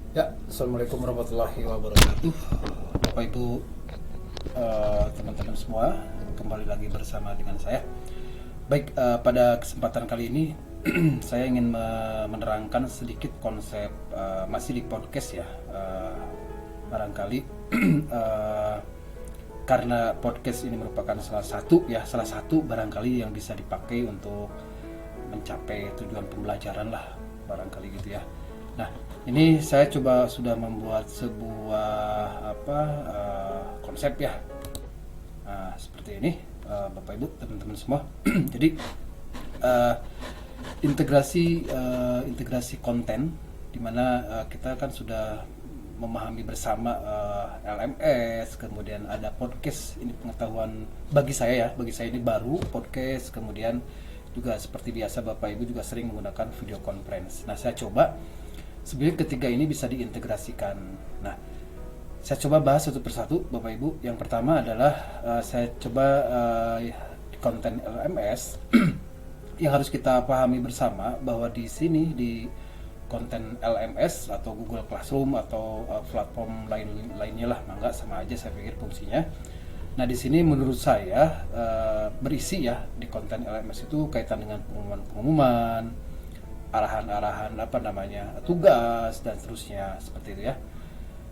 Ya, Assalamualaikum warahmatullahi wabarakatuh. Bapak Ibu, teman-teman semua, kembali lagi bersama dengan saya. Baik, pada kesempatan kali ini saya ingin menerangkan sedikit konsep masih di podcast ya. Barangkali karena podcast ini merupakan salah satu barangkali yang bisa dipakai untuk mencapai tujuan pembelajaran lah, barangkali gitu ya. Nah, ini saya sudah membuat sebuah konsep ya. Nah, seperti ini, Bapak Ibu, teman-teman semua. Jadi integrasi konten, di mana kita kan sudah memahami bersama LMS, kemudian ada podcast. Ini pengetahuan bagi saya ini baru podcast. Kemudian juga seperti biasa Bapak Ibu juga sering menggunakan video conference. Nah, saya coba sebenarnya ketiga ini bisa diintegrasikan. Nah, saya coba bahas satu persatu Bapak Ibu. Yang pertama adalah saya coba konten LMS yang harus kita pahami bersama bahwa di sini di konten LMS atau Google Classroom atau platform lainnya lah, mangga sama aja saya pikir fungsinya. Nah, di sini menurut saya berisi ya di konten LMS itu kaitan dengan pengumuman, arahan-arahan tugas dan seterusnya seperti itu ya.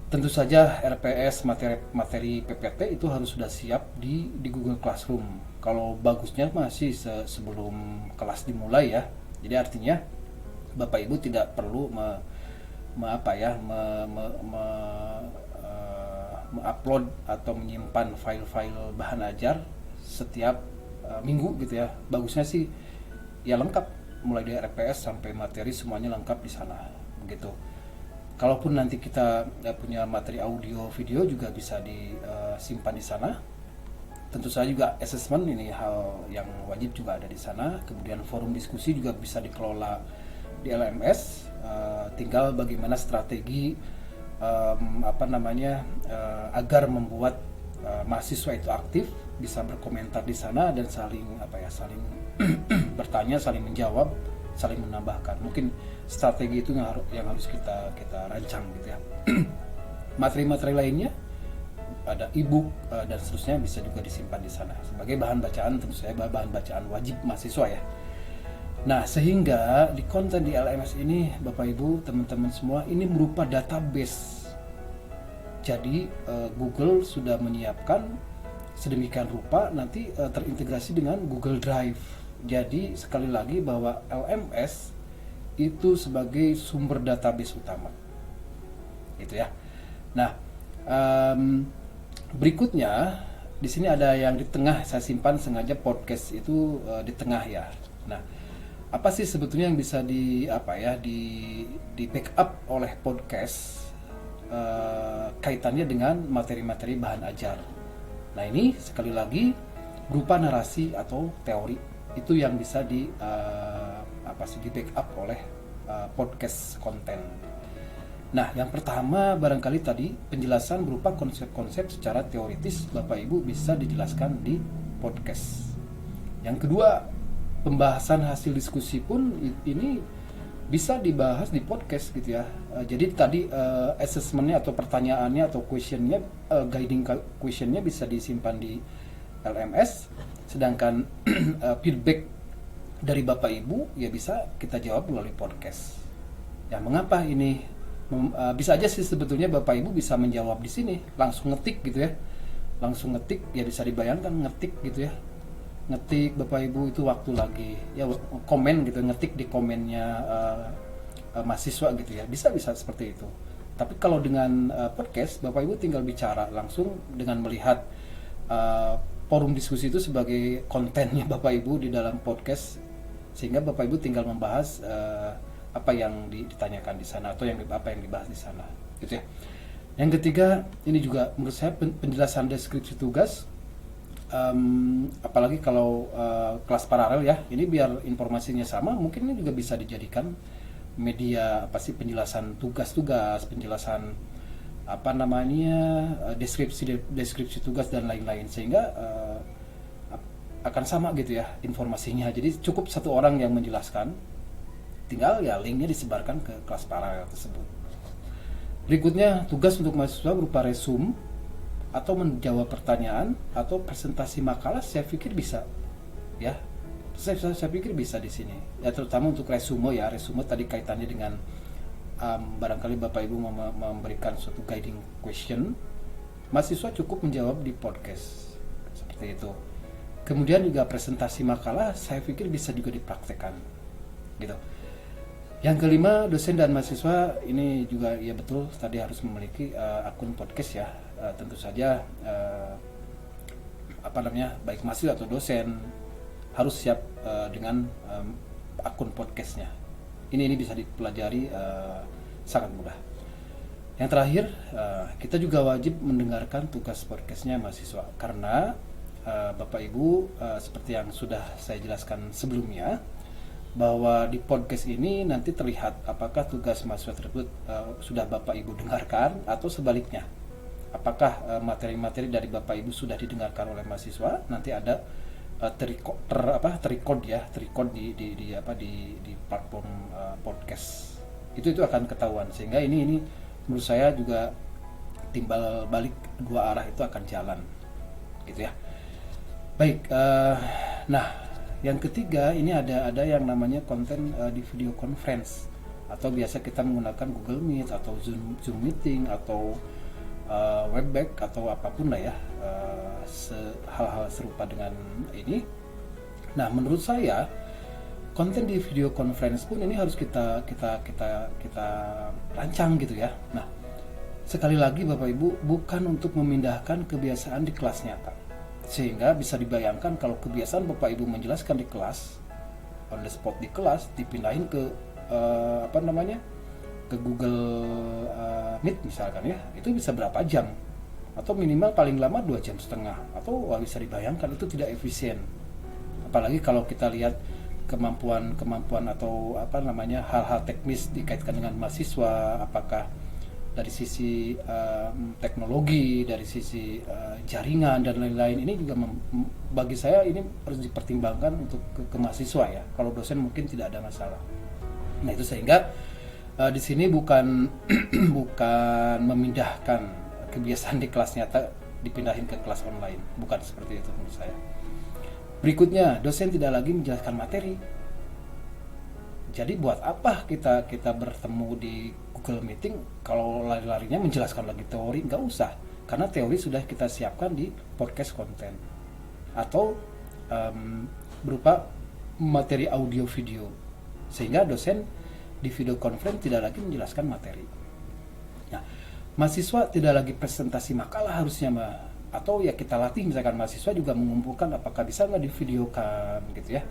Tentu saja RPS materi PPT itu harus sudah siap di Google Classroom. Kalau bagusnya masih sebelum kelas dimulai ya. Jadi artinya Bapak Ibu tidak perlu upload atau menyimpan file-file bahan ajar setiap minggu gitu ya. Bagusnya sih ya lengkap, mulai dari RPS sampai materi semuanya lengkap di sana begitu. Kalaupun nanti kita punya materi audio video juga bisa disimpan di sana. Tentu saja juga assessment ini hal yang wajib juga ada di sana. Kemudian forum diskusi juga bisa dikelola di LMS. Tinggal bagaimana strategi agar membuat mahasiswa itu aktif, bisa berkomentar di sana dan saling bertanya, saling menjawab, saling menambahkan. Mungkin strategi itu yang harus kita rancang gitu ya. Materi-materi lainnya ada e-book dan seterusnya bisa juga disimpan di sana sebagai bahan bacaan, tentu saja bahan bacaan wajib mahasiswa ya. Nah, sehingga di konten di LMS ini Bapak Ibu, teman-teman semua, ini merupakan database. Jadi Google sudah menyiapkan sedemikian rupa nanti terintegrasi dengan Google Drive. Jadi sekali lagi bahwa LMS itu sebagai sumber database utama, gitu ya. Nah, berikutnya di sini ada yang di tengah, saya simpan sengaja podcast itu di tengah ya. Nah, apa sih sebetulnya yang bisa di backup oleh podcast kaitannya dengan materi-materi bahan ajar. Nah, ini sekali lagi berupa narasi atau teori itu yang bisa di backup oleh podcast konten. Nah, yang pertama barangkali tadi penjelasan berupa konsep-konsep secara teoritis Bapak Ibu bisa dijelaskan di podcast. Yang kedua, pembahasan hasil diskusi pun ini bisa dibahas di podcast gitu ya. Jadi tadi assessmentnya atau pertanyaannya atau questionnya, guiding questionnya bisa disimpan di LMS, sedangkan feedback dari Bapak Ibu ya bisa kita jawab melalui podcast. Ya, mengapa ini bisa aja sih sebetulnya Bapak Ibu bisa menjawab di sini, langsung ngetik gitu ya. Langsung ngetik ya, bisa dibayangkan ngetik gitu ya. Ngetik Bapak Ibu itu waktu lagi ya komen gitu, ngetik di komennya mahasiswa gitu ya. Bisa seperti itu. Tapi kalau dengan podcast Bapak Ibu tinggal bicara langsung dengan melihat forum diskusi itu sebagai kontennya Bapak Ibu di dalam podcast, sehingga Bapak Ibu tinggal membahas apa yang ditanyakan di sana atau apa yang dibahas di sana gitu ya. Yang ketiga, ini juga menurut saya penjelasan deskripsi tugas, apalagi kalau kelas paralel ya, ini biar informasinya sama, mungkin ini juga bisa dijadikan media penjelasan tugas-tugas, penjelasan deskripsi tugas dan lain-lain, sehingga akan sama gitu ya informasinya. Jadi cukup satu orang yang menjelaskan, tinggal ya linknya disebarkan ke kelas paralel tersebut. Berikutnya, tugas untuk mahasiswa berupa resume atau menjawab pertanyaan atau presentasi makalah. Saya pikir bisa, ya. Saya pikir bisa di sini. Ya, terutama untuk resume ya. Resume tadi kaitannya dengan barangkali Bapak Ibu memberikan suatu guiding question. Mahasiswa cukup menjawab di podcast seperti itu. Kemudian juga presentasi makalah, saya pikir bisa juga dipraktekkan, gitu. Yang kelima, dosen dan mahasiswa ini juga ya betul tadi harus memiliki akun podcast ya. Tentu saja baik mahasiswa atau dosen harus siap dengan akun podcastnya. Ini bisa dipelajari sangat mudah. Yang terakhir, kita juga wajib mendengarkan tugas podcastnya mahasiswa karena Bapak Ibu seperti yang sudah saya jelaskan sebelumnya, bahwa di podcast ini nanti terlihat apakah tugas mahasiswa tersebut sudah Bapak Ibu dengarkan atau sebaliknya. Apakah materi-materi dari Bapak Ibu sudah didengarkan oleh mahasiswa, nanti ada terrecord di platform podcast. Itu akan ketahuan, sehingga ini menurut saya juga timbal balik dua arah itu akan jalan, gitu ya. Baik, nah yang ketiga ini ada yang namanya konten di video conference, atau biasa kita menggunakan Google Meet atau Zoom meeting atau Webex atau apapun lah ya, hal-hal serupa dengan ini. Nah, menurut saya konten di video conference pun ini harus kita rancang gitu ya. Nah, sekali lagi Bapak Ibu, bukan untuk memindahkan kebiasaan di kelas nyata. Sehingga bisa dibayangkan kalau kebiasaan Bapak Ibu menjelaskan di kelas, on the spot di kelas, dipindahin ke ke Google Meet misalkan ya, itu bisa berapa jam, atau minimal paling lama 2,5 jam, atau bisa dibayangkan itu tidak efisien. Apalagi kalau kita lihat kemampuan atau hal-hal teknis dikaitkan dengan mahasiswa, apakah dari sisi teknologi, dari sisi jaringan dan lain-lain, ini juga bagi saya ini harus dipertimbangkan untuk ke mahasiswa ya. Kalau dosen mungkin tidak ada masalah. Nah, itu sehingga di sini bukan memindahkan kebiasaan di kelas nyata dipindahin ke kelas online, bukan seperti itu menurut saya. Berikutnya, dosen tidak lagi menjelaskan materi. Jadi buat apa kita bertemu di Google Meeting kalau lari-larinya menjelaskan lagi teori? Nggak usah, karena teori sudah kita siapkan di podcast konten atau berupa materi audio video, sehingga dosen di video conference tidak lagi menjelaskan materi. Nah, mahasiswa tidak lagi presentasi makalah harusnya atau ya kita latih, misalkan mahasiswa juga mengumpulkan, apakah bisa nggak di videokan gitu ya,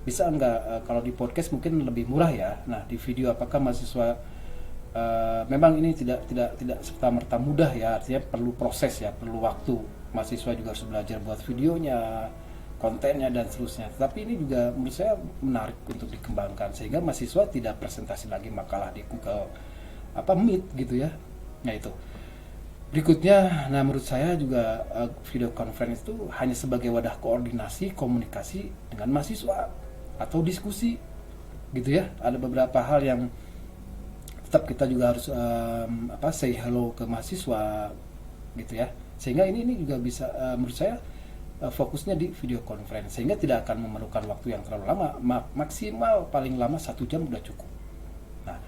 bisa nggak kalau di podcast mungkin lebih murah ya. Nah, di video apakah mahasiswa memang ini tidak serta-merta mudah ya, artinya perlu proses ya, perlu waktu. Mahasiswa juga harus belajar buat videonya, kontennya dan seterusnya. Tapi ini juga menurut saya menarik untuk dikembangkan, sehingga mahasiswa tidak presentasi lagi makalah di Google Meet gitu ya. Nah, itu. Berikutnya, nah menurut saya juga video conference itu hanya sebagai wadah koordinasi komunikasi dengan mahasiswa atau diskusi gitu ya. Ada beberapa hal yang tetap kita juga harus say hello ke mahasiswa gitu ya, sehingga ini juga bisa menurut saya fokusnya di video conference, sehingga tidak akan memerlukan waktu yang terlalu lama, maksimal paling lama 1 jam udah cukup. Nah,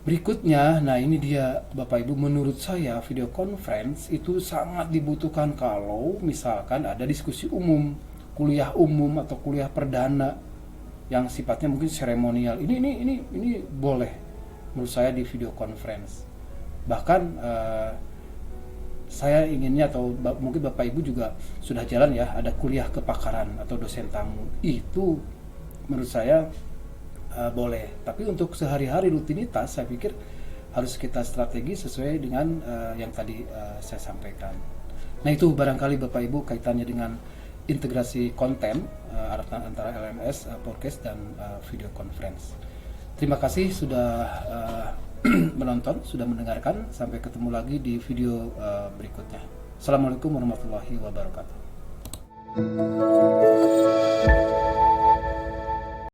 berikutnya, nah ini dia Bapak Ibu, menurut saya video conference itu sangat dibutuhkan kalau misalkan ada diskusi umum, kuliah umum atau kuliah perdana yang sifatnya mungkin seremonial. Ini boleh menurut saya di video conference. Bahkan saya inginnya, atau mungkin Bapak Ibu juga sudah jalan ya, ada kuliah kepakaran atau dosen tamu, itu menurut saya boleh. Tapi untuk sehari-hari rutinitas saya pikir harus kita strategi sesuai dengan yang tadi saya sampaikan. Nah, itu barangkali Bapak Ibu kaitannya dengan integrasi konten antara LMS, podcast dan video conference. Terima kasih sudah menonton, sudah mendengarkan. Sampai ketemu lagi di video berikutnya. Assalamualaikum warahmatullahi wabarakatuh.